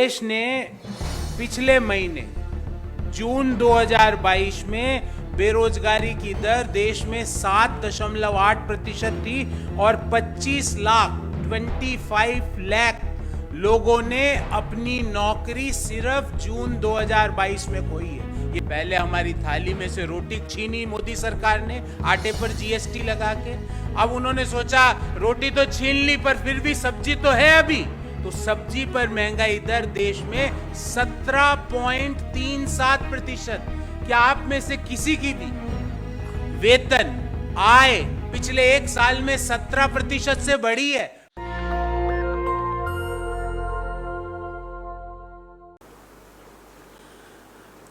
देश ने पिछले महीने जून 2022 में बेरोजगारी की दर देश में 7.8% थी और 25 लाख लोगों ने अपनी नौकरी सिर्फ जून 2022 में खोई है। ये पहले हमारी थाली में से रोटी छीनी मोदी सरकार ने आटे पर जीएसटी लगा के। अब उन्होंने सोचा रोटी तो छीन ली पर फिर भी सब्जी तो है अभी, तो सब्जी पर महंगाई दर देश में 17.37%। क्या आप में से किसी की भी वेतन आय पिछले एक साल में 17% से बढ़ी है?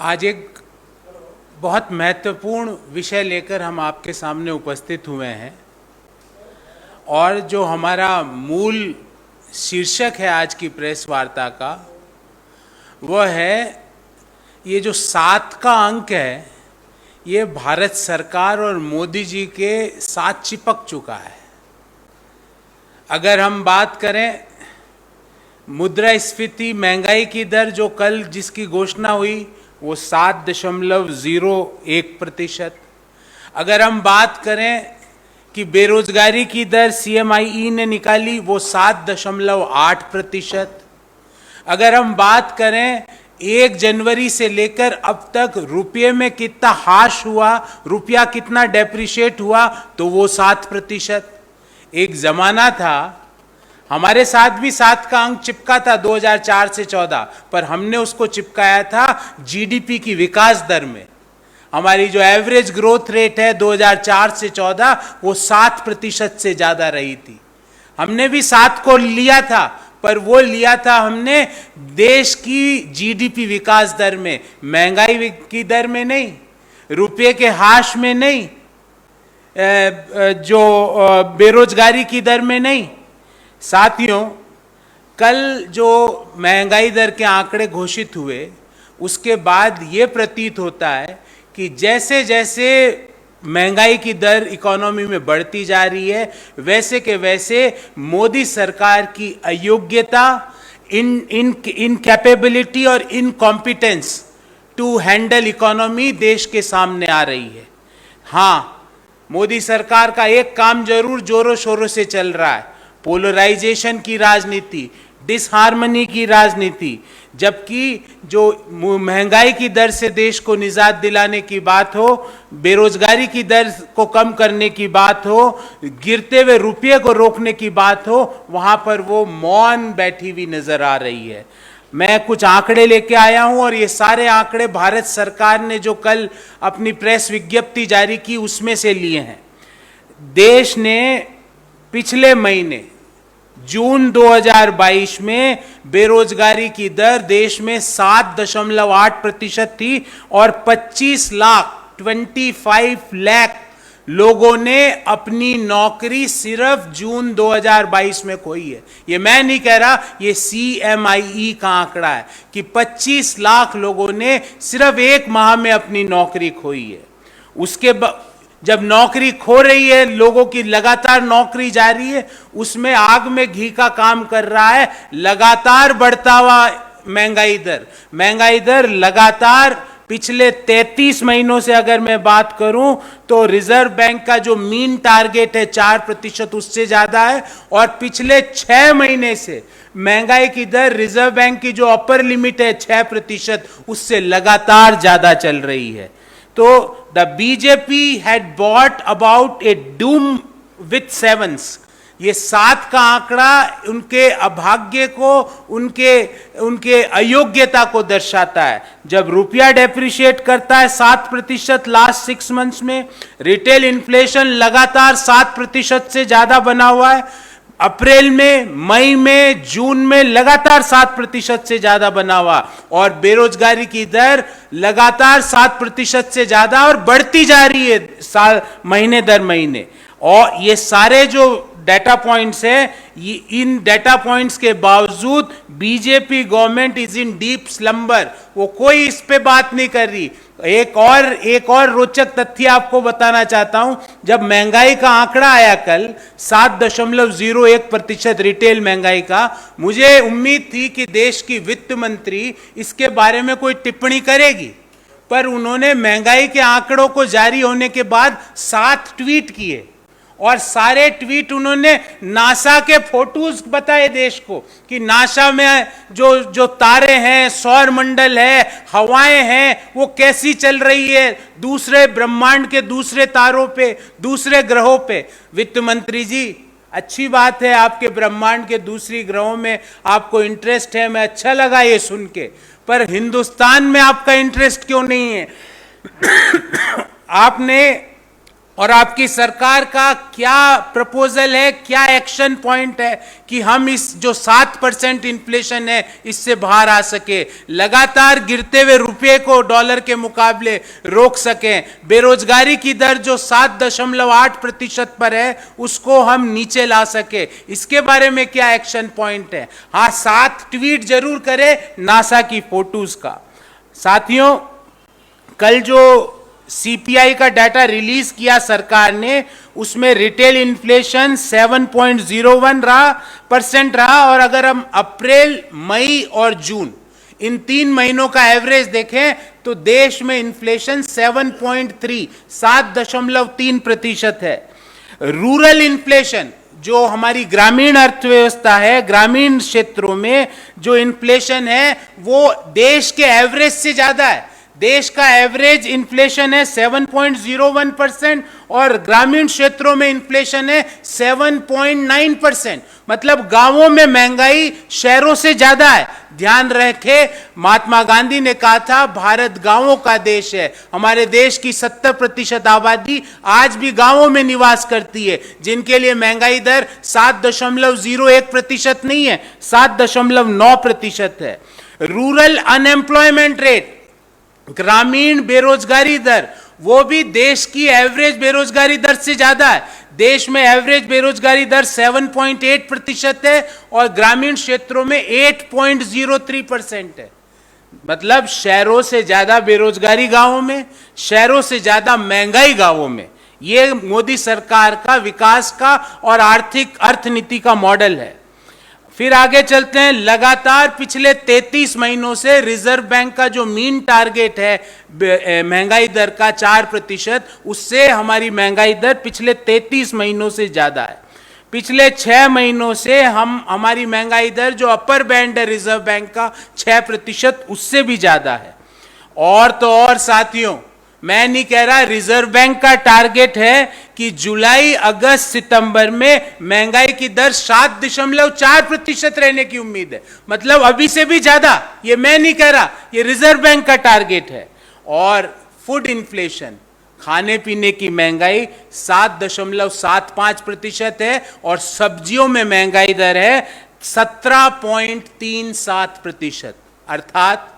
आज एक बहुत महत्वपूर्ण विषय लेकर हम आपके सामने उपस्थित हुए हैं और जो हमारा मूल शीर्षक है आज की प्रेस वार्ता का, वह है ये जो 7 का अंक है, ये भारत सरकार और मोदी जी के साथ चिपक चुका है। अगर हम बात करें मुद्रास्फीति महंगाई की दर जो कल जिसकी घोषणा हुई वो 7.01%। अगर हम बात करें कि बेरोजगारी की दर CMIE ने निकाली वो 7.8%। अगर हम बात करें 1 जनवरी से लेकर अब तक रुपये में कितना हाश हुआ, रुपया कितना डेप्रिशिएट हुआ, तो वो 7%। एक जमाना था हमारे साथ भी 7 का अंक चिपका था 2004 से 14, पर हमने उसको चिपकाया था GDP की विकास दर में। हमारी जो एवरेज ग्रोथ रेट है 2004 से 14 वो 7% से ज्यादा रही थी। हमने भी 7 को लिया था, पर वो लिया था हमने देश की GDP विकास दर में, महंगाई की दर में नहीं, रुपये के हाश में नहीं, जो बेरोजगारी की दर में नहीं। साथियों, कल जो महंगाई दर के आंकड़े घोषित हुए उसके बाद ये प्रतीत होता है कि जैसे जैसे महंगाई की दर इकोनॉमी में बढ़ती जा रही है, वैसे के वैसे मोदी सरकार की अयोग्यता, इनकैपेबिलिटी और इनकॉम्पिटेंस टू हैंडल इकोनॉमी देश के सामने आ रही है। हाँ, मोदी सरकार का एक काम जरूर जोरों शोरों से चल रहा है, पोलराइजेशन की राजनीति, डिसहार्मनी की राजनीति। जबकि जो महंगाई की दर से देश को निजात दिलाने की बात हो, बेरोजगारी की दर को कम करने की बात हो, गिरते हुए रुपये को रोकने की बात हो, वहां पर वो मौन बैठी हुई नजर आ रही है। मैं कुछ आंकड़े लेके आया हूं और ये सारे आंकड़े भारत सरकार ने जो कल अपनी प्रेस विज्ञप्ति जारी की उसमें से लिए हैं। देश ने पिछले महीने जून 2022 में बेरोजगारी की दर देश में 7.8% थी और 25 लाख लोगों ने अपनी नौकरी सिर्फ जून 2022 में खोई है। ये मैं नहीं कह रहा, ये CMIE का आंकड़ा है कि 25 लाख लोगों ने सिर्फ एक माह में अपनी नौकरी खोई है। उसके जब नौकरी खो रही है, लोगों की लगातार नौकरी जा रही है, उसमें आग में घी का काम कर रहा है लगातार बढ़ता हुआ महंगाई दर लगातार पिछले 33 महीनों से अगर मैं बात करूं तो रिजर्व बैंक का जो मीन टारगेट है 4% उससे ज्यादा है, और पिछले 6 महीने से महंगाई की दर रिजर्व बैंक की जो अपर लिमिट है 6% उससे लगातार ज्यादा चल रही है। तो the BJP had bought about a doom with 7s। ये 7 का आंकड़ा उनके अभाग्य को, उनके अयोग्यता को दर्शाता है। जब रुपया डेप्रिशिएट करता है 7% लास्ट 6 मंथ्स में, रिटेल इन्फ्लेशन लगातार 7% से ज्यादा बना हुआ है, अप्रैल में, मई में, जून में लगातार 7% से ज्यादा बना हुआ, और बेरोजगारी की दर लगातार 7% से ज्यादा और बढ़ती जा रही है महीने दर महीने। और ये सारे जो डाटा पॉइंट्स है, इन डाटा पॉइंट्स के बावजूद BJP government is in deep slumber, वो कोई इस पे बात नहीं कर रही। एक और रोचक तथ्य आपको बताना चाहता हूं, जब महंगाई का आंकड़ा आया कल 7.01% रिटेल महंगाई का, मुझे उम्मीद थी कि देश की वित्त मंत्री इसके बारे में कोई टिप्पणी करेगी, पर उन्होंने महंगाई के आंकड़ों को जारी होने के बाद 7 ट्वीट किए और सारे ट्वीट उन्होंने नासा के फोटोज बताए देश को कि नासा में जो तारे हैं, सौर मंडल है, हवाएं हैं, वो कैसी चल रही है दूसरे ब्रह्मांड के दूसरे तारों पे, दूसरे ग्रहों पे। वित्त मंत्री जी, अच्छी बात है आपके ब्रह्मांड के दूसरी ग्रहों में आपको इंटरेस्ट है, मैं अच्छा लगा ये सुन के, पर हिंदुस्तान में आपका इंटरेस्ट क्यों नहीं है? आपने और आपकी सरकार का क्या प्रपोजल है, क्या एक्शन पॉइंट है कि हम इस जो 7% इन्फ्लेशन है इससे बाहर आ सके, लगातार गिरते हुए रुपये को डॉलर के मुकाबले रोक सकें, बेरोजगारी की दर जो 7.8% पर है उसको हम नीचे ला सके, इसके बारे में क्या एक्शन पॉइंट है? हाँ, 7 ट्वीट जरूर करें नासा की फोटोज का। साथियों, कल जो सीपीआई का डाटा रिलीज किया सरकार ने, उसमें रिटेल इन्फ्लेशन 7.01% रहा, और अगर हम अप्रैल, मई और जून इन 3 महीनों का एवरेज देखें तो देश में इन्फ्लेशन 7.3% है। रूरल इन्फ्लेशन, जो हमारी ग्रामीण अर्थव्यवस्था है, ग्रामीण क्षेत्रों में जो इन्फ्लेशन है वो देश के एवरेज से ज्यादा है। देश का एवरेज इन्फ्लेशन है 7.01% और ग्रामीण क्षेत्रों में इन्फ्लेशन है 7.9%। मतलब गांवों में महंगाई शहरों से ज्यादा है। ध्यान रखें, महात्मा गांधी ने कहा था भारत गांवों का देश है। हमारे देश की 70% आबादी आज भी गांवों में निवास करती है, जिनके लिए महंगाई दर 7.01% नहीं है, 7.9% है। रूरल अनएम्प्लॉयमेंट रेट, ग्रामीण बेरोजगारी दर, वो भी देश की एवरेज बेरोजगारी दर से ज्यादा है। देश में एवरेज बेरोजगारी दर 7.8% है और ग्रामीण क्षेत्रों में 8.03% है। मतलब शहरों से ज्यादा बेरोजगारी गांवों में, शहरों से ज्यादा महंगाई गांवों में। ये मोदी सरकार का विकास का और आर्थिक अर्थनीति का मॉडल है। फिर आगे चलते हैं। लगातार पिछले 33 महीनों से रिजर्व बैंक का जो मीन टारगेट है महंगाई दर का 4%, उससे हमारी महंगाई दर पिछले 33 महीनों से ज्यादा है। पिछले 6 महीनों से हमारी महंगाई दर जो अपर बैंड है रिजर्व बैंक का 6%, उससे भी ज्यादा है। और तो और साथियों, मैं नहीं कह रहा, रिजर्व बैंक का टारगेट है कि जुलाई, अगस्त, सितंबर में महंगाई की दर 7.4% रहने की उम्मीद है। मतलब अभी से भी ज्यादा, ये मैं नहीं कह रहा, ये रिजर्व बैंक का टारगेट है। और फूड इन्फ्लेशन, खाने पीने की महंगाई 7.75% है और सब्जियों में महंगाई दर है 17.37%। अर्थात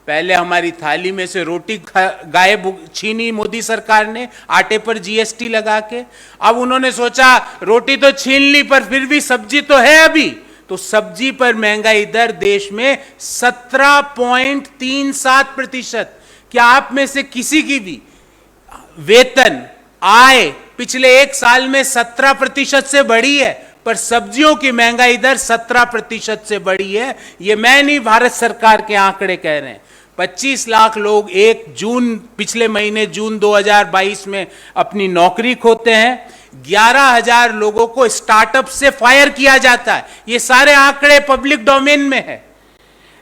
पहले हमारी थाली में से रोटी गायब छीनी मोदी सरकार ने आटे पर जीएसटी लगा के। अब उन्होंने सोचा रोटी तो छीन ली पर फिर भी सब्जी तो है अभी, तो सब्जी पर महंगाई दर देश में 17.37%। क्या आप में से किसी की भी वेतन, आय पिछले 1 साल में 17% से बढ़ी है? पर सब्जियों की महंगाई दर 17% से बढ़ी है। ये मैं नहीं, भारत सरकार के आंकड़े कह रहे हैं। 25 लाख लोग पिछले महीने जून 2022 में अपनी नौकरी खोते हैं। 11,000 लोगों को स्टार्टअप से फायर किया जाता है। ये सारे आंकड़े पब्लिक डोमेन में है।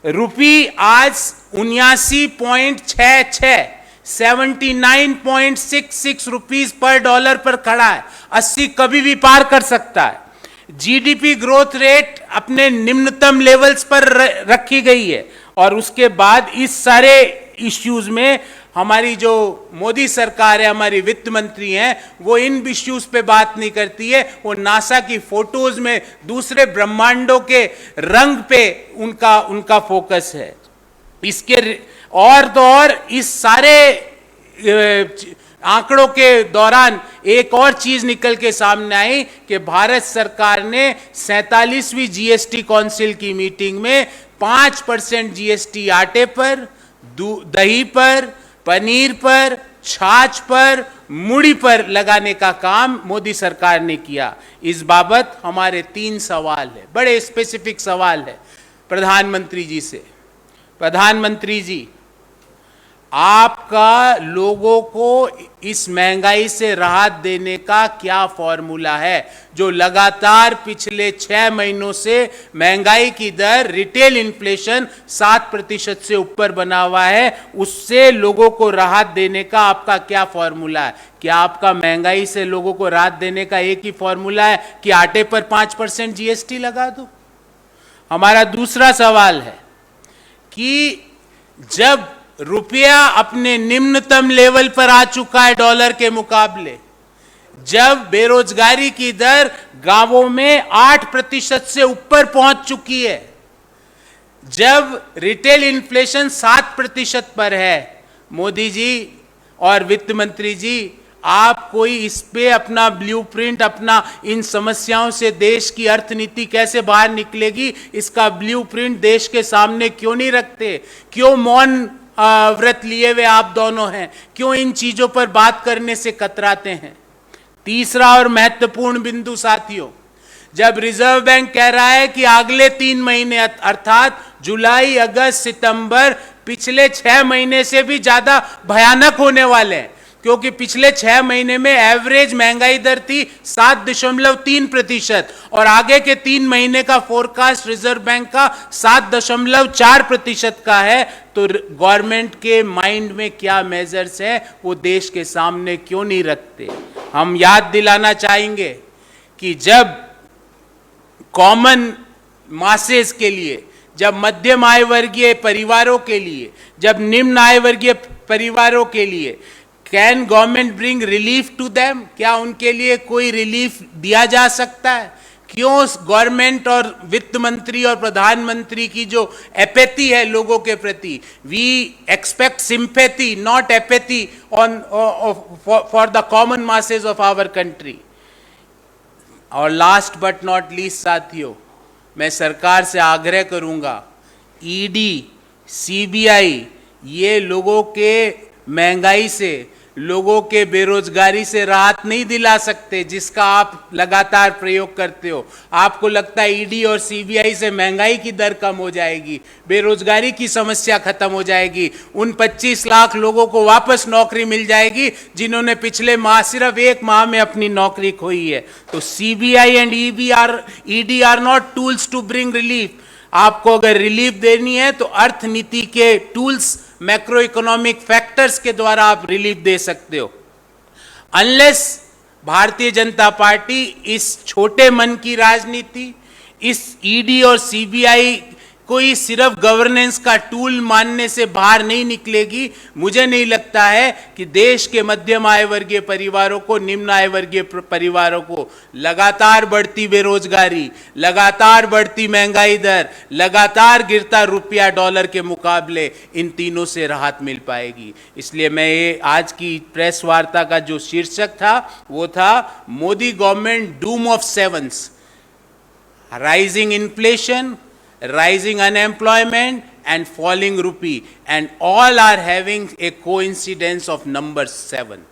रुपी आज 79.66 79.66 रुपीज पर डॉलर पर खड़ा है। 80 कभी भी पार कर सकता है। जीडीपी ग्रोथ रेट अपने निम्नतम लेवल्स पर रखी गई है। और उसके बाद इस सारे इश्यूज में हमारी जो मोदी सरकार है, हमारी वित्त मंत्री हैं, वो इन इश्यूज पे बात नहीं करती है। वो नासा की फोटोज में दूसरे ब्रह्मांडों के रंग पे उनका फोकस है। इसके और तो और इस सारे आंकड़ों के दौरान एक और चीज निकल के सामने आई कि भारत सरकार ने 47वीं जीएसटी काउंसिल की मीटिंग में 5% जीएसटी आटे पर, दही पर, पनीर पर, छाछ पर, मूढ़ी पर लगाने का काम मोदी सरकार ने किया। इस बाबत हमारे 3 सवाल है, बड़े स्पेसिफिक सवाल है प्रधानमंत्री जी से। प्रधानमंत्री जी, आपका लोगों को इस महंगाई से राहत देने का क्या फॉर्मूला है, जो लगातार पिछले 6 महीनों से महंगाई की दर, रिटेल इन्फ्लेशन 7% से ऊपर बना हुआ है, उससे लोगों को राहत देने का आपका क्या फॉर्मूला है? क्या आपका महंगाई से लोगों को राहत देने का एक ही फॉर्मूला है कि आटे पर 5% जीएसटी लगा दो? हमारा दूसरा सवाल है कि जब रुपया अपने निम्नतम लेवल पर आ चुका है डॉलर के मुकाबले, जब बेरोजगारी की दर गांवों में 8% से ऊपर पहुंच चुकी है, जब रिटेल इन्फ्लेशन 7% पर है, मोदी जी और वित्त मंत्री जी, आप कोई इस पे अपना ब्लूप्रिंट, अपना इन समस्याओं से देश की अर्थनीति कैसे बाहर निकलेगी, इसका ब्लूप्रिंट देश के सामने क्यों नहीं रखते? क्यों मौन व्रत लिए हुए आप दोनों हैं? क्यों इन चीजों पर बात करने से कतराते हैं? तीसरा और महत्वपूर्ण बिंदु साथियों, जब रिजर्व बैंक कह रहा है कि अगले 3 महीने अर्थात जुलाई, अगस्त, सितंबर पिछले 6 महीने से भी ज्यादा भयानक होने वाले हैं, क्योंकि पिछले 6 महीने में एवरेज महंगाई दर थी 7.3% और आगे के 3 महीने का फोरकास्ट रिजर्व बैंक का 7.4% का है, तो गवर्नमेंट के माइंड में क्या मेजर्स है वो देश के सामने क्यों नहीं रखते? हम याद दिलाना चाहेंगे कि जब कॉमन मासेस के लिए, जब मध्यम आय वर्गीय परिवारों के लिए, जब निम्न आय वर्गीय परिवारों के लिए, can government bring relief to them? क्या उनके लिए कोई रिलीफ दिया जा सकता है? क्यों गवर्नमेंट और वित्त मंत्री और प्रधानमंत्री की जो एपैथी है लोगों के प्रति, we expect sympathy not apathy on for the common masses of our country. और लास्ट बट नॉट लीस्ट साथियों, मैं सरकार से आग्रह करूंगा, ईडी, सीबीआई ये लोगों के महंगाई से, लोगों के बेरोजगारी से राहत नहीं दिला सकते, जिसका आप लगातार प्रयोग करते हो। आपको लगता है ईडी और सीबीआई से महंगाई की दर कम हो जाएगी, बेरोजगारी की समस्या खत्म हो जाएगी, उन 25 लाख लोगों को वापस नौकरी मिल जाएगी जिन्होंने पिछले माह, सिर्फ 1 माह में अपनी नौकरी खोई है। तो CBI and ED are not tools to bring relief. आपको अगर रिलीफ देनी है तो अर्थनीति के टूल्स, मैक्रो इकोनॉमिक फैक्टर्स के द्वारा आप रिलीफ दे सकते हो। अनलेस भारतीय जनता पार्टी इस छोटे मन की राजनीति, इस ईडी और सीबीआई कोई सिर्फ गवर्नेंस का टूल मानने से बाहर नहीं निकलेगी, मुझे नहीं लगता है कि देश के मध्यम आय वर्गीय परिवारों को, निम्न आय वर्गीय परिवारों को लगातार बढ़ती बेरोजगारी, लगातार बढ़ती महंगाई दर, लगातार गिरता रुपया डॉलर के मुकाबले, इन तीनों से राहत मिल पाएगी। इसलिए मैं ये आज की प्रेस वार्ता का जो शीर्षक था वो था Modi government Doom of sevens, rising inflation, rising unemployment and falling rupee, and all are having a coincidence of number 7.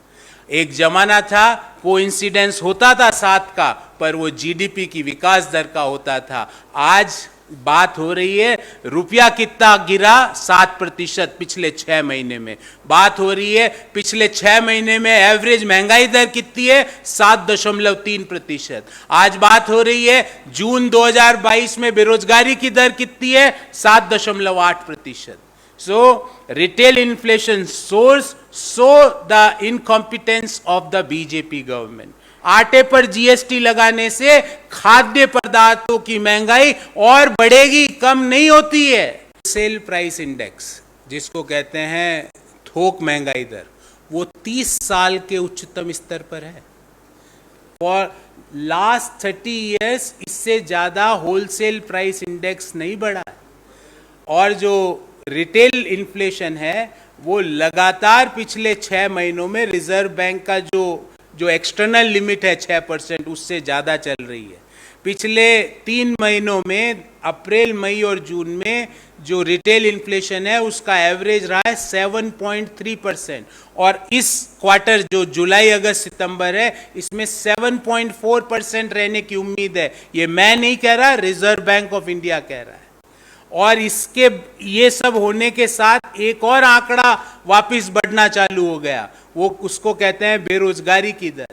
एक जमाना था कोइंसिडेंस होता था 7 का, पर वो जीडीपी की विकास दर का होता था। आज बात हो रही है रुपया कितना गिरा, 7% पिछले 6 महीने में। बात हो रही है पिछले 6 महीने में एवरेज महंगाई दर कितनी है, 7.3%। आज बात हो रही है जून 2022 में बेरोजगारी की दर कितनी है, 7.8%। So retail inflation soars, so the incompetence of the BJP government. आटे पर जीएसटी लगाने से खाद्य पदार्थों की महंगाई और बढ़ेगी, कम नहीं होती है। सेल प्राइस इंडेक्स जिसको कहते हैं थोक महंगाई दर, वो 30 साल के उच्चतम स्तर पर है। फॉर लास्ट 30 ईयर्स इससे ज्यादा होलसेल प्राइस इंडेक्स नहीं बढ़ा है। और जो रिटेल इन्फ्लेशन है वो लगातार पिछले 6 महीनों में रिजर्व बैंक का जो एक्सटर्नल लिमिट है 6%, उससे ज़्यादा चल रही है। पिछले 3 महीनों में अप्रैल, मई और जून में जो रिटेल इन्फ्लेशन है उसका एवरेज रहा है 7.3%, और इस क्वार्टर जो जुलाई, अगस्त, सितंबर है, इसमें 7.4% रहने की उम्मीद है। ये मैं नहीं कह रहा, रिजर्व बैंक ऑफ इंडिया कह रहा है। और इसके ये सब होने के साथ एक और आंकड़ा वापस बढ़ना चालू हो गया, वो उसको कहते हैं बेरोजगारी की दर।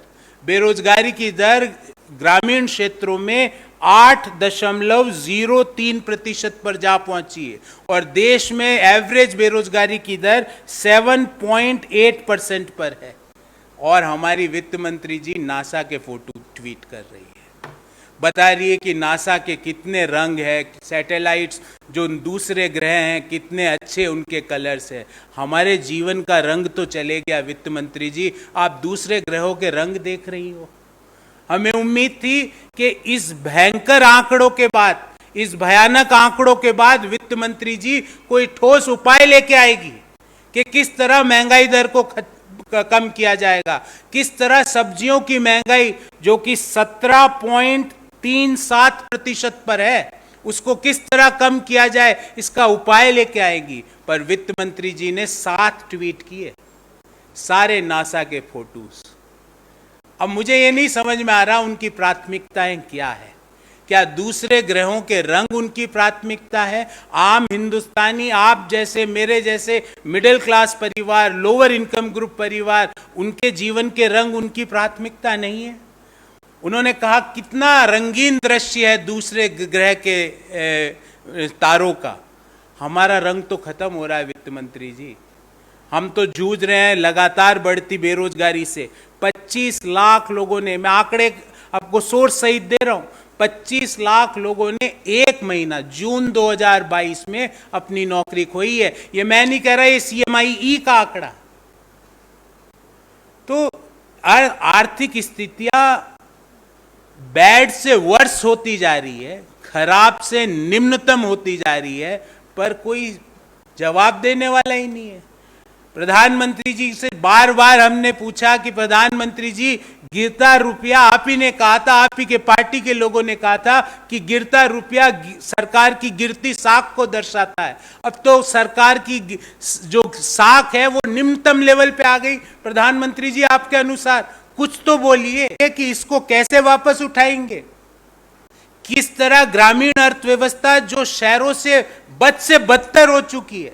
बेरोजगारी की दर ग्रामीण क्षेत्रों में 8.03% पर जा पहुंची है, और देश में एवरेज बेरोजगारी की दर 7.8% पर है। और हमारी वित्त मंत्री जी नासा के फोटो ट्वीट कर रही है, बता रही है कि नासा के कितने रंग है, सैटेलाइट्स जो दूसरे ग्रह हैं कितने अच्छे उनके कलर्स है। हमारे जीवन का रंग तो चले गया वित्त मंत्री जी, आप दूसरे ग्रहों के रंग देख रही हो। हमें उम्मीद थी कि इस भयंकर आंकड़ों के बाद, इस भयानक आंकड़ों के बाद वित्त मंत्री जी कोई ठोस उपाय लेके आएगी कि किस तरह महंगाई दर को कम किया जाएगा, किस तरह सब्जियों की महंगाई जो कि 17.37% पर है उसको किस तरह कम किया जाए, इसका उपाय लेके आएगी। पर वित्त मंत्री जी ने 7 ट्वीट किए, सारे नासा के फोटोज। अब मुझे ये नहीं समझ में आ रहा उनकी प्राथमिकताएं क्या है। क्या दूसरे ग्रहों के रंग उनकी प्राथमिकता है? आम हिंदुस्तानी, आप जैसे, मेरे जैसे मिडिल क्लास परिवार, लोअर इनकम ग्रुप परिवार, उनके जीवन के रंग उनकी प्राथमिकता नहीं है। उन्होंने कहा कितना रंगीन दृश्य है दूसरे ग्रह के तारों का। हमारा रंग तो खत्म हो रहा है वित्त मंत्री जी। हम तो जूझ रहे हैं लगातार बढ़ती बेरोजगारी से। 25 लाख लोगों ने, मैं आंकड़े आपको सोर्स सहित दे रहा हूं, 25 लाख लोगों ने एक महीना जून 2022 में अपनी नौकरी खोई है। ये मैं नहीं कह रहा, ये CMIE का आंकड़ा। तो आर्थिक स्थितियां बैड से वर्स होती जा रही है, खराब से निम्नतम होती जा रही है, पर कोई जवाब देने वाला ही नहीं है। प्रधानमंत्री जी से बार बार हमने पूछा कि प्रधानमंत्री जी, गिरता रुपया, आप ही ने कहा था, आप ही के पार्टी के लोगों ने कहा था कि गिरता रुपया सरकार की गिरती साख को दर्शाता है। अब तो सरकार की जो साख है वो निम्नतम लेवल पे आ गई। प्रधानमंत्री जी, आपके अनुसार कुछ तो बोलिए कि इसको कैसे वापस उठाएंगे। किस तरह ग्रामीण अर्थव्यवस्था जो शहरों से बदतर हो चुकी है,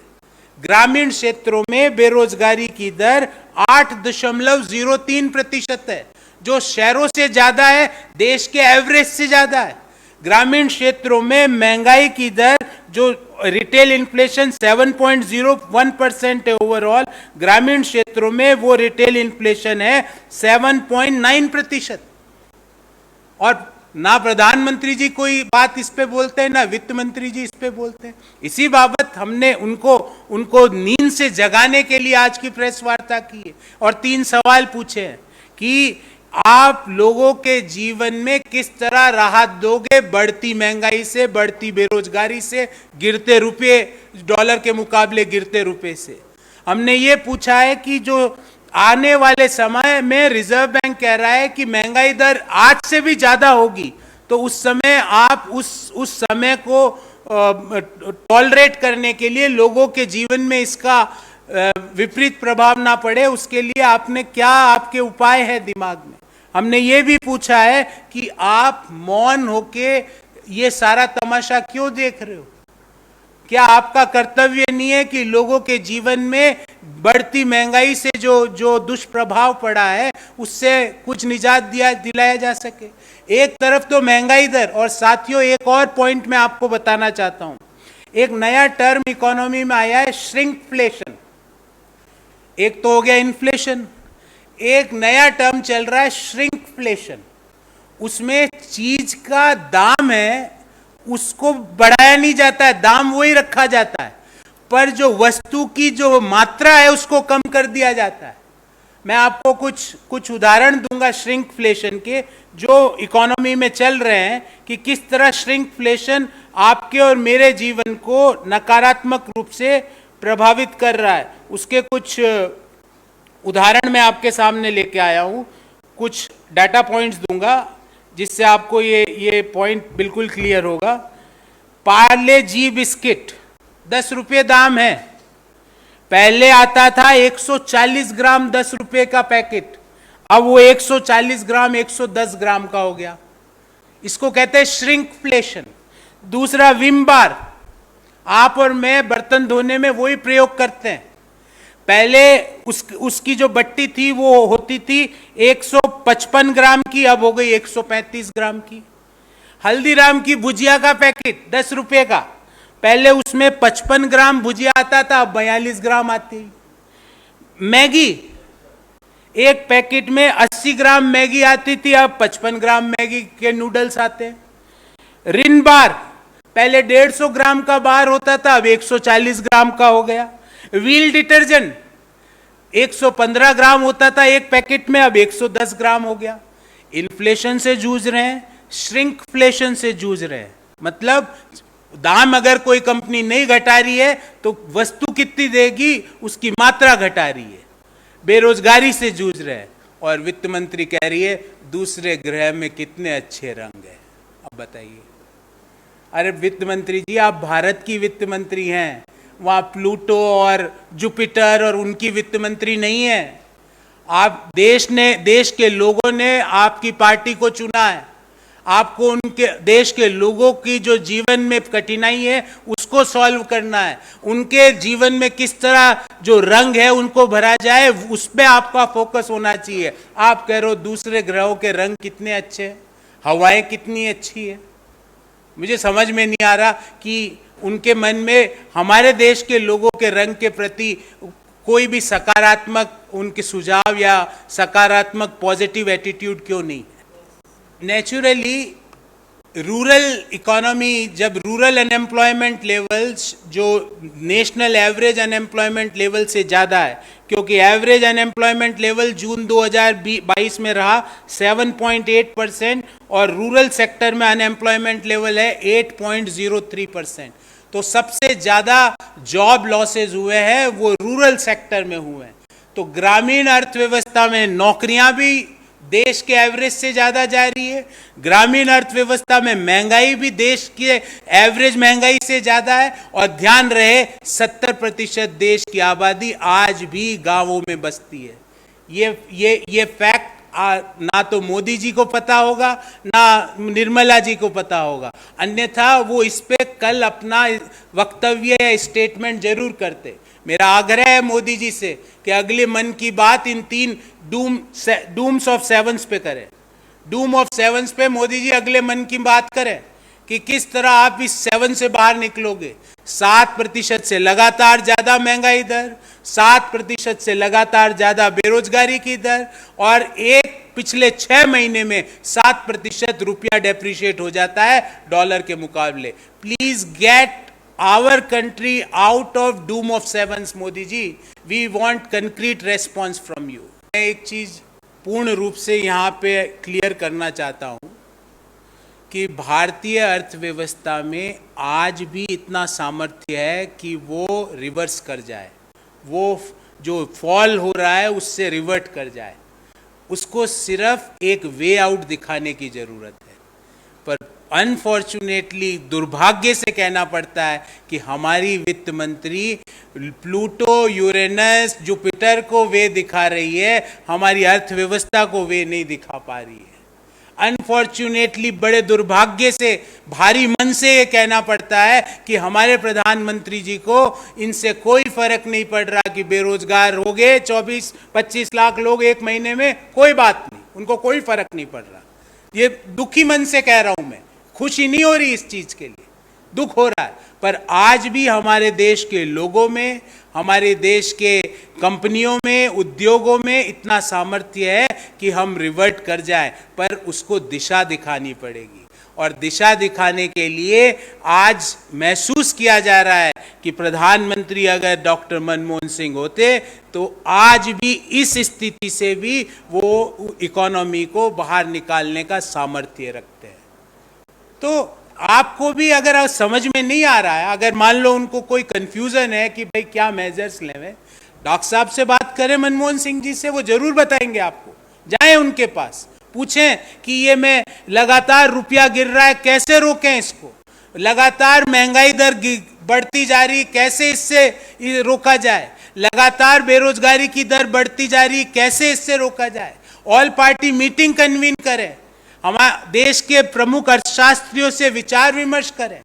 ग्रामीण क्षेत्रों में बेरोजगारी की दर 8.03% है, जो शहरों से ज्यादा है, देश के एवरेज से ज्यादा है। ग्रामीण क्षेत्रों में महंगाई की दर, जो रिटेल इन्फ्लेशन 7.01% है ओवरऑल, ग्रामीण क्षेत्रों में वो रिटेल इन्फ्लेशन है 7.9%। और ना प्रधानमंत्री जी कोई बात इस पे बोलते हैं, ना वित्त मंत्री जी इस पे बोलते हैं। इसी बाबत हमने उनको नींद से जगाने के लिए आज की प्रेस वार्ता की है और 3 सवाल पूछे हैं कि आप लोगों के जीवन में किस तरह राहत दोगे बढ़ती महंगाई से, बढ़ती बेरोजगारी से, गिरते रुपये, डॉलर के मुकाबले गिरते रुपये से। हमने ये पूछा है कि जो आने वाले समय में रिजर्व बैंक कह रहा है कि महंगाई दर आज से भी ज्यादा होगी, तो उस समय आप उस समय को टॉलरेट करने के लिए, लोगों के जीवन में इसका विपरीत प्रभाव ना पड़े, उसके लिए आपने क्या, आपके उपाय है दिमाग में। हमने ये भी पूछा है कि आप मौन होके ये सारा तमाशा क्यों देख रहे हो। क्या आपका कर्तव्य नहीं है कि लोगों के जीवन में बढ़ती महंगाई से जो दुष्प्रभाव पड़ा है उससे कुछ निजात दिलाया जा सके। एक तरफ तो महंगाई दर, और साथियों एक और पॉइंट मैं आपको बताना चाहता हूं, एक नया टर्म इकोनॉमी में आया है, श्रिंकफ्लेशन। एक तो हो गया इन्फ्लेशन, एक नया टर्म चल रहा है श्रिंकफ्लेशन। उसमें चीज का दाम है उसको बढ़ाया नहीं जाता है, दाम वही रखा जाता है, पर जो वस्तु की जो मात्रा है उसको कम कर दिया जाता है। मैं आपको कुछ उदाहरण दूंगा श्रिंकफ्लेशन के, जो इकोनॉमी में चल रहे हैं, कि किस तरह श्रिंकफ्लेशन आपके और मेरे जीवन को नकारात्मक रूप से प्रभावित कर रहा है, उसके कुछ उदाहरण मैं आपके सामने लेके आया हूं। कुछ डाटा पॉइंट्स दूंगा जिससे आपको ये पॉइंट बिल्कुल क्लियर होगा। पार्ले जी बिस्किट 10 रुपये दाम है। पहले आता था 140 ग्राम 10 रुपये का पैकेट, अब वो 140 ग्राम 110 ग्राम का हो गया। इसको कहते हैं श्रिंकफ्लेशन। दूसरा विम बार, आप और मैं बर्तन धोने में वही प्रयोग करते हैं। पहले उसकी जो बट्टी थी वो होती थी 155 ग्राम की, अब हो गई 135 ग्राम की। हल्दीराम की भुजिया का पैकेट 10 रुपये का, पहले उसमें 55 ग्राम भुजिया आता था, अब 42 ग्राम आती। मैगी, एक पैकेट में 80 ग्राम मैगी आती थी, अब 55 ग्राम मैगी के नूडल्स आते हैं। रिन बार, पहले 150 ग्राम का बार होता था, अब 140 ग्राम का हो गया। व्हील डिटर्जेंट 115 ग्राम होता था एक पैकेट में, अब 110 ग्राम हो गया। इन्फ्लेशन से जूझ रहे हैं, श्रिंकफ्लेशन से जूझ रहे हैं। मतलब दाम अगर कोई कंपनी नहीं घटा रही है तो वस्तु कितनी देगी उसकी मात्रा घटा रही है। बेरोजगारी से जूझ रहे हैं और वित्त मंत्री कह रही है दूसरे ग्रह में कितने अच्छे रंग है। अब बताइए, अरे वित्त मंत्री जी, आप भारत की वित्त मंत्री हैं, वहां प्लूटो और जुपिटर और उनकी वित्त मंत्री नहीं है। आप देश के लोगों ने आपकी पार्टी को चुना है। आपको उनके देश के लोगों की जो जीवन में कठिनाई है उसको सॉल्व करना है। उनके जीवन में किस तरह जो रंग है उनको भरा जाए, उस पर आपका फोकस होना चाहिए। आप कह रहे हो दूसरे ग्रहों के रंग कितने अच्छे हैं, हवाएं कितनी अच्छी है। मुझे समझ में नहीं आ रहा कि उनके मन में हमारे देश के लोगों के रंग के प्रति कोई भी सकारात्मक उनके सुझाव या सकारात्मक पॉजिटिव एटीट्यूड क्यों नहीं। नेचुरली रूरल इकोनॉमी, जब रूरल अनएम्प्लॉयमेंट लेवल्स जो नेशनल एवरेज अनएम्प्लॉयमेंट लेवल से ज़्यादा है, क्योंकि एवरेज अनएम्प्लॉयमेंट लेवल जून 2022 में रहा 7.8% और रूरल सेक्टर में अनएम्प्लॉयमेंट लेवल है 8.03%। तो सबसे ज़्यादा जॉब लॉसेज हुए हैं वो रूरल सेक्टर में हुए हैं। तो ग्रामीण अर्थव्यवस्था में नौकरियां भी देश के एवरेज से ज़्यादा जा रही है। ग्रामीण अर्थव्यवस्था में महंगाई भी देश के एवरेज महंगाई से ज़्यादा है। और ध्यान रहे 70% देश की आबादी आज भी गांवों में बसती है। ये फैक्ट ना तो मोदी जी को पता होगा ना निर्मला जी को पता होगा, अन्यथा वो इस पे कल अपना वक्तव्य या स्टेटमेंट जरूर करते। मेरा आग्रह है मोदी जी से कि अगले मन की बात इन 3 डूम्स ऑफ सेवंस पे करें। डूम ऑफ सेवंस पे मोदी जी अगले मन की बात करें कि किस तरह आप इस 7 से बाहर निकलोगे। 7% से लगातार ज्यादा महंगाई दर, 7% से लगातार ज्यादा बेरोजगारी की दर, और पिछले 6 महीने में 7% रुपया डेप्रिशिएट हो जाता है डॉलर के मुकाबले। Please get our country out of doom of sevens Modi ji. We want concrete response from you. मैं एक चीज पूर्ण रूप से यहाँ पे क्लियर करना चाहता हूँ कि भारतीय अर्थव्यवस्था में आज भी इतना सामर्थ्य है कि वो रिवर्स कर जाए, वो जो फॉल हो रहा है उससे रिवर्ट कर जाए। उसको सिर्फ एक वे आउट दिखाने की जरूरत है। पर अनफॉर्चुनेटली, दुर्भाग्य से कहना पड़ता है कि हमारी वित्त मंत्री प्लूटो, यूरेनस, जुपिटर को वे दिखा रही है, हमारी अर्थव्यवस्था को वे नहीं दिखा पा रही है। अनफॉर्चुनेटली, बड़े दुर्भाग्य से, भारी मन से ये कहना पड़ता है कि हमारे प्रधानमंत्री जी को इनसे कोई फर्क नहीं पड़ रहा कि बेरोजगार हो गए 24-25 लाख लोग एक महीने में, कोई बात नहीं, उनको कोई फर्क नहीं पड़ रहा। ये दुखी मन से कह रहा हूं मैं, खुशी नहीं हो रही इस चीज के लिए, दुख हो रहा है। पर आज भी हमारे देश के लोगों में, हमारे देश के कंपनियों में, उद्योगों में इतना सामर्थ्य है कि हम रिवर्ट कर जाएं, पर उसको दिशा दिखानी पड़ेगी। और दिशा दिखाने के लिए आज महसूस किया जा रहा है कि प्रधानमंत्री अगर डॉक्टर मनमोहन सिंह होते तो आज भी इस स्थिति से भी वो इकोनॉमी को बाहर निकालने का सामर्थ्य रखते हैं। तो आपको भी अगर समझ में नहीं आ रहा है, अगर मान लो उनको कोई कंफ्यूजन है कि भाई क्या मेजर्स लेवे, डॉक्टर साहब से बात करें, मनमोहन सिंह जी से, वो जरूर बताएंगे आपको। जाएं उनके पास, पूछें कि ये मैं लगातार रुपया गिर रहा है, कैसे रोकें इसको, लगातार महंगाई दर बढ़ती जा रही, कैसे इससे रोका जाए, लगातार बेरोजगारी की दर बढ़ती जा रही, कैसे इससे रोका जाए। ऑल पार्टी मीटिंग कन्वीन करें, हमारे देश के प्रमुख अर्थशास्त्रियों से विचार विमर्श करें।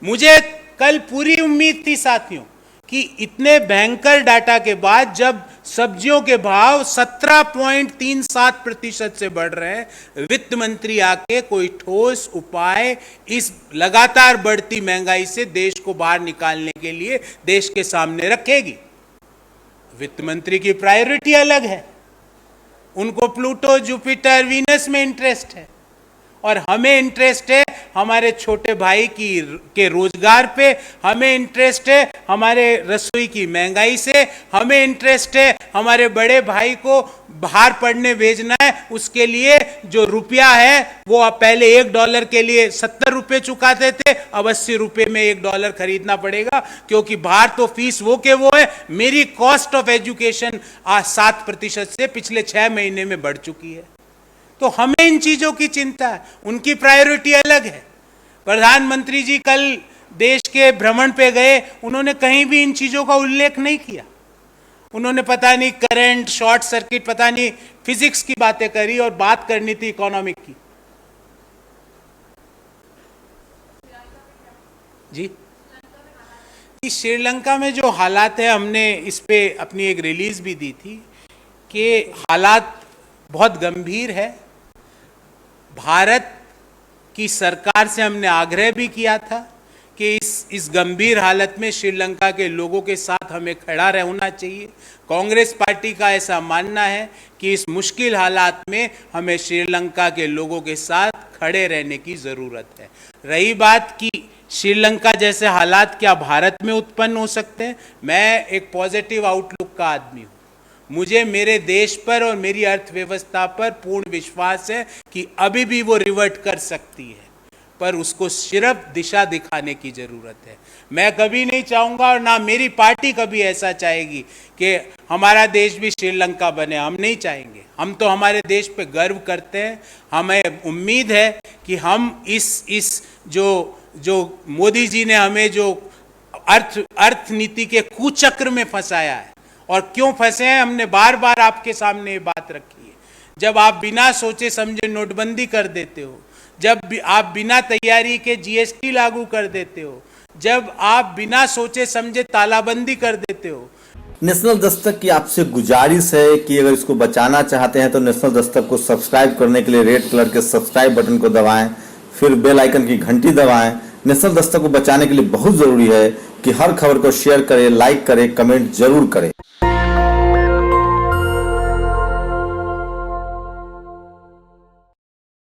मुझे कल पूरी उम्मीद थी साथियों कि इतने भयंकर डाटा के बाद जब सब्जियों के भाव 17.37% से बढ़ रहे हैं, वित्त मंत्री आके कोई ठोस उपाय इस लगातार बढ़ती महंगाई से देश को बाहर निकालने के लिए देश के सामने रखेगी। वित्त मंत्री की प्रायोरिटी अलग है, उनको प्लूटो, जुपिटर, वीनस में इंटरेस्ट है, और हमें इंटरेस्ट है हमारे छोटे भाई के रोजगार पे, हमें इंटरेस्ट है हमारे रसोई की महंगाई से, हमें इंटरेस्ट है हमारे बड़े भाई को बाहर पढ़ने भेजना है, उसके लिए जो रुपया है वो पहले $1 के लिए 70 रुपये चुकाते थे, अब 80 रुपये में $1 खरीदना पड़ेगा, क्योंकि बाहर तो फीस वो के वो है। मेरी कॉस्ट ऑफ एजुकेशन आज 7% से पिछले 6 महीने में बढ़ चुकी है। तो हमें इन चीजों की चिंता है, उनकी प्रायोरिटी अलग है। प्रधानमंत्री जी कल देश के भ्रमण पे गए, उन्होंने कहीं भी इन चीजों का उल्लेख नहीं किया। उन्होंने पता नहीं करंट, शॉर्ट सर्किट, पता नहीं फिजिक्स की बातें करी, और बात करनी थी इकोनॉमिक की। जी, श्रीलंका में जो हालात है, हमने इस पे अपनी एक रिलीज भी दी थी कि हालात बहुत गंभीर है। भारत की सरकार से हमने आग्रह भी किया था कि इस गंभीर हालत में श्रीलंका के लोगों के साथ हमें खड़ा रहना चाहिए। कांग्रेस पार्टी का ऐसा मानना है कि इस मुश्किल हालात में हमें श्रीलंका के लोगों के साथ खड़े रहने की ज़रूरत है। रही बात कि श्रीलंका जैसे हालात क्या भारत में उत्पन्न हो सकते हैं, मैं एक पॉजिटिव आउटलुक का आदमी हूँ। मुझे मेरे देश पर और मेरी अर्थव्यवस्था पर पूर्ण विश्वास है कि अभी भी वो रिवर्ट कर सकती है, पर उसको सिर्फ दिशा दिखाने की जरूरत है। मैं कभी नहीं चाहूँगा, और ना मेरी पार्टी कभी ऐसा चाहेगी कि हमारा देश भी श्रीलंका बने। हम नहीं चाहेंगे। हम तो हमारे देश पे गर्व करते हैं। हमें उम्मीद है कि हम इस जो मोदी जी ने हमें जो अर्थ नीति के कुचक्र में फंसाया है, और क्यों फंसे हैं, हमने बार बार आपके सामने ये बात रखी है। जब आप बिना सोचे समझे नोटबंदी कर देते हो, जब आप बिना तैयारी के जीएसटी लागू कर देते हो, जब आप बिना सोचे समझे तालाबंदी कर देते हो। नेशनल दस्तक की आपसे गुजारिश है कि अगर इसको बचाना चाहते हैं तो नेशनल दस्तक को सब्सक्राइब करने के लिए रेड कलर के सब्सक्राइब बटन को दबाएं, फिर बेल आइकन की घंटी दबाएं। नेशनल दस्तक को बचाने के लिए बहुत जरूरी है कि हर खबर को शेयर करें, लाइक करें, कमेंट जरूर करें।